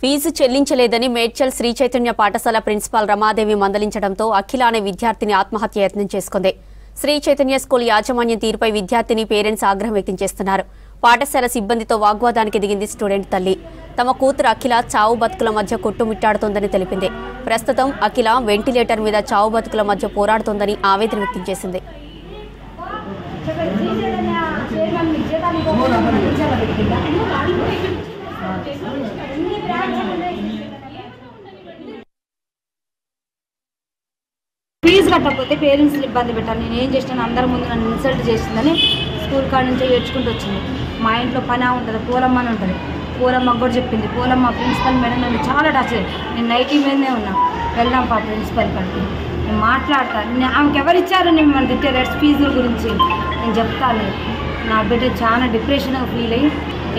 Fee చెల్లించలేదని Medchal Shri Chaitanya పాఠశాల principal Ramadevi మందలించడంతో అఖిల అనే విద్యార్థిని ఆత్మహత్య యత్నం చేసుకుంది. శ్రీ చైతన్య స్కూల్ యాజమాన్యం తీరుపై విద్యార్థిని పేరెంట్స్ ఆగ్రహం వ్యక్తం చేస్తున్నారు. పాఠశాల సిబ్బందితో వాగ్వాదానికి దిగింది స్టూడెంట్ తల్లి. తమ కూతురు అఖిల చావు బతుకుల మధ్య కొట్టుమిట్టాడుతోందని తెలిపింది. ప్రస్తుతం అఖిల వెంటిలేటర్ మీద చావు బతుకుల మధ్య పోరాడుతోందని ఆవేదన వ్యక్తం చేసింది. ఫీజు కట్టకపోతే పేరెంట్స్ని ఇబ్బంది పెట్టాను. నేను ఏం చేసినాను, అందరి ముందు నన్ను ఇన్సల్ట్ చేసిందని స్కూల్ కాడ నుంచి ఏడ్చుకుంటూ వచ్చింది. మా ఇంట్లో పని ఉంటుంది, పూలమ్మ అని ఉంటుంది. పూలమ్మకు కూడా చెప్పింది. పూలమ్మ ప్రిన్సిపల్ మేడం నన్ను చాలా టార్చర్. నేను నైటీ మీదనే ఉన్నా. వెళ్దాం ప్రిన్సిపల్ కాడికి, నేను మాట్లాడతాను. ఆమెకి ఎవరు ఇచ్చారు నేను మన రిటైర్స్ ఫీజుల గురించి నేను చెప్తాను. నా బిడ్డ చాలా డిప్రెషన్గా ఫీల్ అయ్యి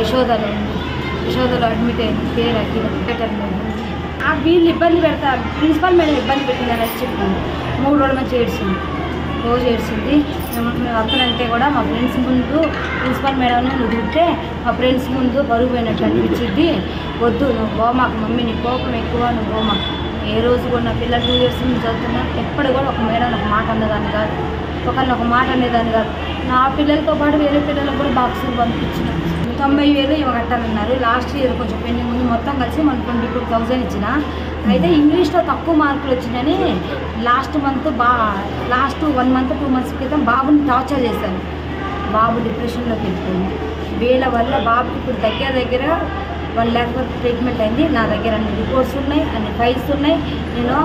యశోదలో అడ్మిట్ అయింది. పేరు అఖిల థియేటర్ మీద. వీళ్ళు ఇబ్బంది పెడతారు, ప్రిన్సిపల్ మేడం ఇబ్బంది పెట్టిందని చెప్పింది. 3 రోజుల నుంచి ఏడ్చింది, రోజు ఏడ్చింది. మేము వస్తానంటే కూడా మా ఫ్రెండ్స్ ముందు ప్రిన్సిపల్ మేడంని నువ్వు తింటే మా ఫ్రెండ్స్ ముందు బరువు పోయినట్టు అనిపించింది. వద్దు, నువ్వు పోమాకు మమ్మీ, నీ కోపం ఎక్కువ, నువ్వు పోమాకు. ఏ రోజు కూడా నా పిల్లలు 2 years నుంచి చదువుతున్నా ఎప్పుడు కూడా ఒక మేడం ఒక మాట అన్నదాన్ని కాదు, ఒకరిని ఒక మాట అనేదాన్ని కాదు. నా పిల్లలతో పాటు వేరే పిల్లలకు కూడా బాక్సులు పంపించిన. 90,000 ఇవి కట్టాలన్నారు. లాస్ట్ ఇయర్ కొంచెం పెండింగ్ ఉంది. మొత్తం కలిసి మనం 22,000 ఇచ్చిన. అయితే ఇంగ్లీష్లో తక్కువ మార్కులు వచ్చినాయని లాస్ట్ 1 month 2 months క్రితం బాబుని టార్చర్ చేశాను. బాబు డిప్రెషన్లోకి వెళ్ళిపోయింది. వీళ్ళ వల్ల బాబుకి ఇప్పుడు దగ్గర 1 lakh వరకు ట్రీట్మెంట్ అయింది. నా దగ్గర అన్ని రిపోర్ట్స్ ఉన్నాయి, అన్ని ఫైల్స్ ఉన్నాయి. నేను